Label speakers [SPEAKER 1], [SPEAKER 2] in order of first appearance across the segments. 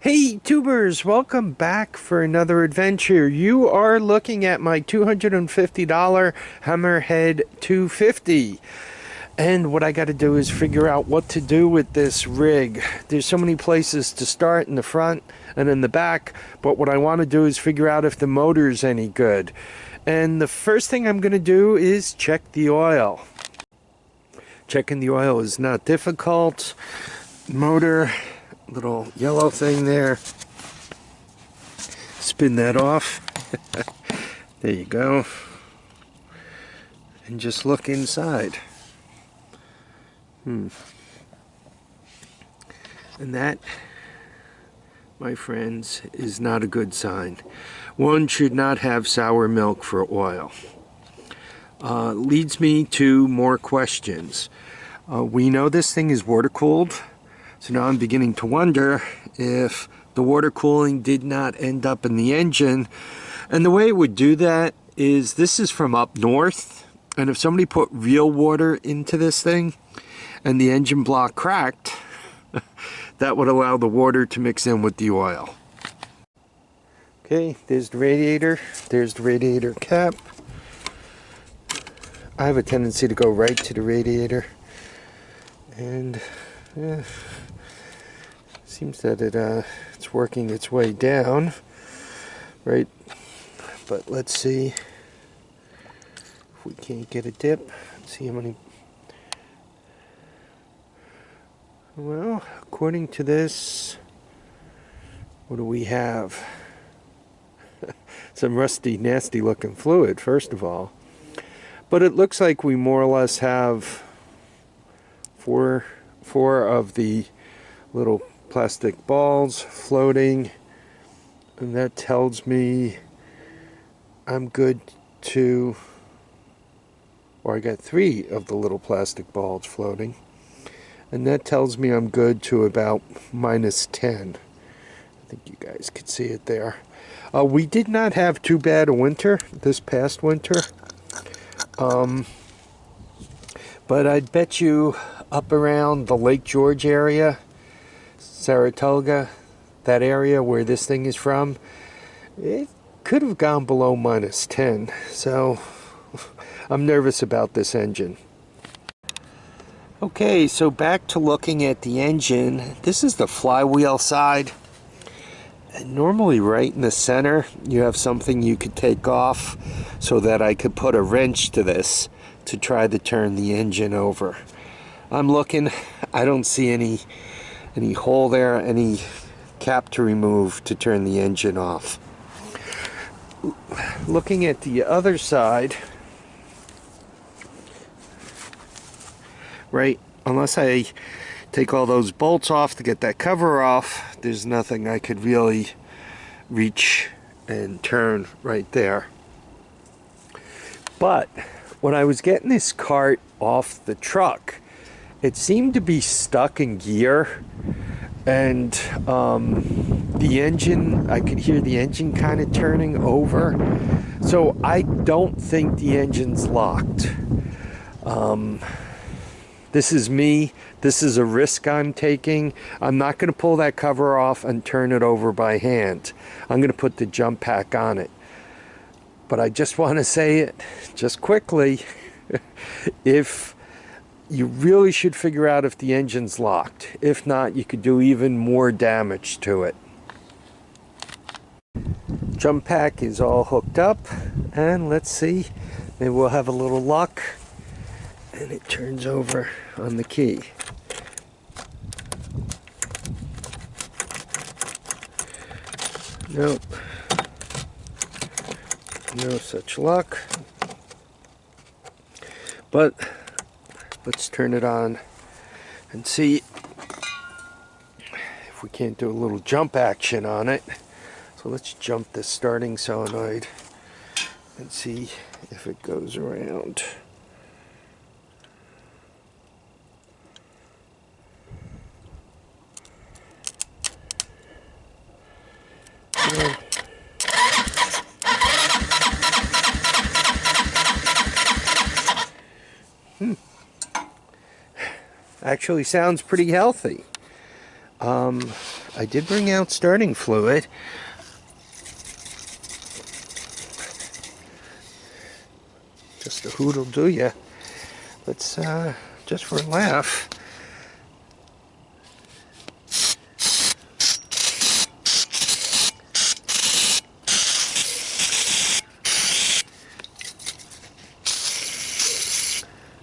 [SPEAKER 1] Hey tubers, welcome back for another adventure. You are looking at my $250 Hammerhead 250. And what I got to do is figure out what to do with this rig. There's so many places to start in the front and in the back, but what I want to do is figure out if the motor's any good. And the first thing I'm going to do is check the oil. Checking the oil is not difficult. Motor, little yellow thing there. Spin that off. There you go. And just look inside. And that, my friends, is not a good sign. One should not have sour milk for oil. Leads me to more questions. We know this thing is water cooled, so now I'm beginning to wonder if the water cooling did not end up in the engine. And the way it would do that is, this is from up north, and if somebody put real water into this thing and the engine block cracked, that would allow the water to mix in with the oil. Okay, there's the radiator. There's the radiator cap. I have a tendency to go right to the radiator, and seems that it's working its way down, right? But let's see if we can't get a dip. Let's see how many. Well, according to this, what do we have? Some rusty, nasty looking fluid, first of all. But it looks like we more or less have four of the little plastic balls floating, and that tells me I'm good to, or I got 3 of the little plastic balls floating, and that tells me I'm good to about -10. I think you guys could see it there. We did not have too bad a winter this past winter, but I'd bet you up around the Lake George area, Saratoga, that area where this thing is from, it could have gone below -10. So I'm nervous about this engine. Okay, so back to looking at the engine. This is the flywheel side. And normally right in the center you have something you could take off so that I could put a wrench to this to try to turn the engine over. I'm looking, I don't see any hole there, any cap to remove to turn the engine off. Looking at the other side, right, unless I take all those bolts off to get that cover off, there's nothing I could really reach and turn right there. But when I was getting this cart off the truck, it seemed to be stuck in gear, and the engine, I could hear the engine kind of turning over. So I don't think the engine's locked. This is me. This is a risk I'm taking. I'm not going to pull that cover off and turn it over by hand. I'm going to put the jump pack on it. But I just want to say it just quickly. If you really should figure out if the engine's locked. If not, you could do even more damage to it. Jump pack is all hooked up, and let's see, maybe we'll have a little luck and it turns over on the key. Nope, no such luck. But let's turn it on and see if we can't do a little jump action on it. So let's jump the starting solenoid and see if it goes around. Actually sounds pretty healthy. I did bring out starting fluid. Just a hoot'll do ya. Let's, just for a laugh.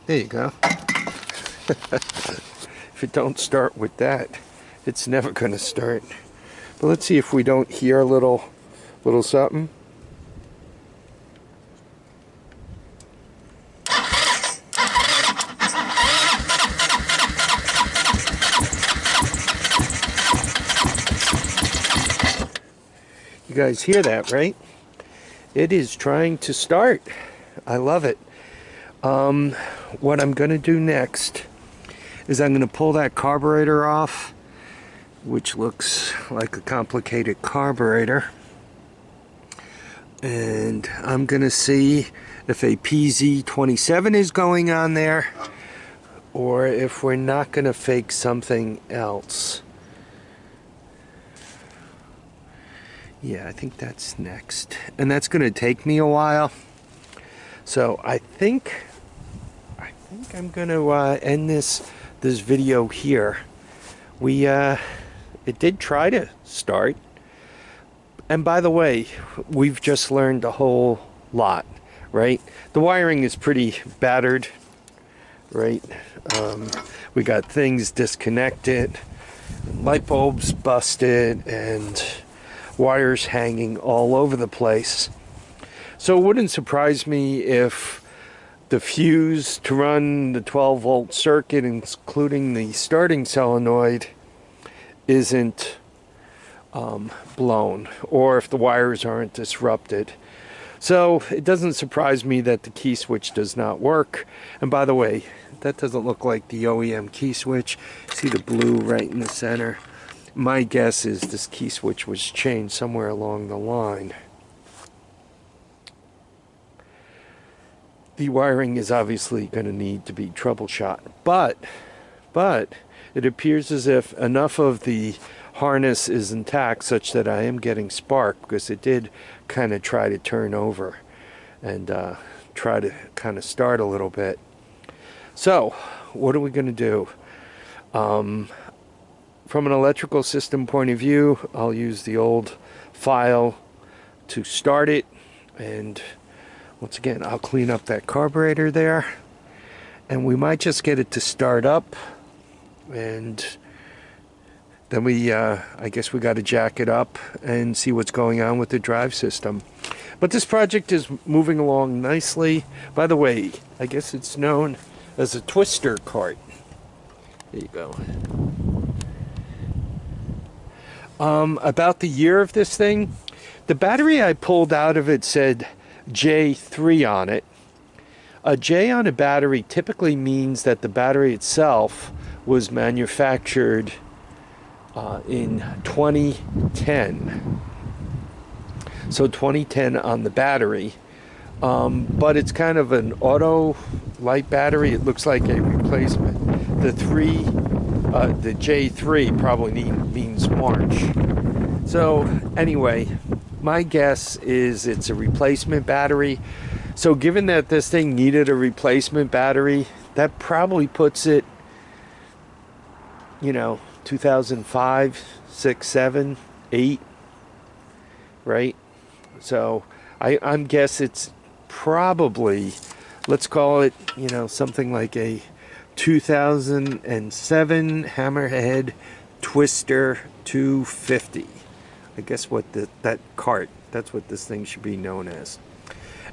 [SPEAKER 1] There you go. If it don't start with that, it's never gonna start. But let's see if we don't hear a little something. You guys hear that, right? It is trying to start. I love it. What I'm going to do next is I'm going to pull that carburetor off, which looks like a complicated carburetor. And I'm going to see if a PZ27 is going on there, or if we're not going to fake something else. Yeah, I think that's next. And that's going to take me a while. So I think I'm going to end this video here. It did try to start. And by the way, we've just learned a whole lot, right? The wiring is pretty battered, right? We got things disconnected, light bulbs busted, and wires hanging all over the place. So it wouldn't surprise me if the fuse to run the 12-volt circuit, including the starting solenoid, isn't blown, or if the wires aren't disrupted. So it doesn't surprise me that the key switch does not work. And by the way, that doesn't look like the OEM key switch. See the blue right in the center? My guess is this key switch was changed somewhere along the line. The wiring is obviously going to need to be troubleshot, but it appears as if enough of the harness is intact such that I am getting spark, because it did kind of try to turn over and try to kind of start a little bit. So what are we going to do? From an electrical system point of view, I'll use the old file to start it, and once again I'll clean up that carburetor there, and we might just get it to start up, and then I guess we got to jack it up and see what's going on with the drive system. But this project is moving along nicely. By the way, I guess it's known as a twister cart. There you go. About the year of this thing, the battery I pulled out of it said J3 on it. A J on a battery typically means that the battery itself was manufactured in 2010. So 2010 on the battery. But it's kind of an auto light battery. It looks like a replacement. The J3 probably means March. So anyway, my guess is it's a replacement battery. So given that this thing needed a replacement battery, that probably puts it, 2005, 6, 7, 8, right? So I'm guess it's probably, let's call it, something like a 2007 Hammerhead Twister 250. I guess that's what this thing should be known as.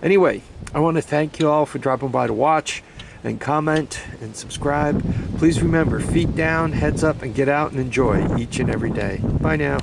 [SPEAKER 1] Anyway, I want to thank you all for dropping by to watch and comment and subscribe. Please remember, feet down, heads up, and get out and enjoy each and every day. Bye now.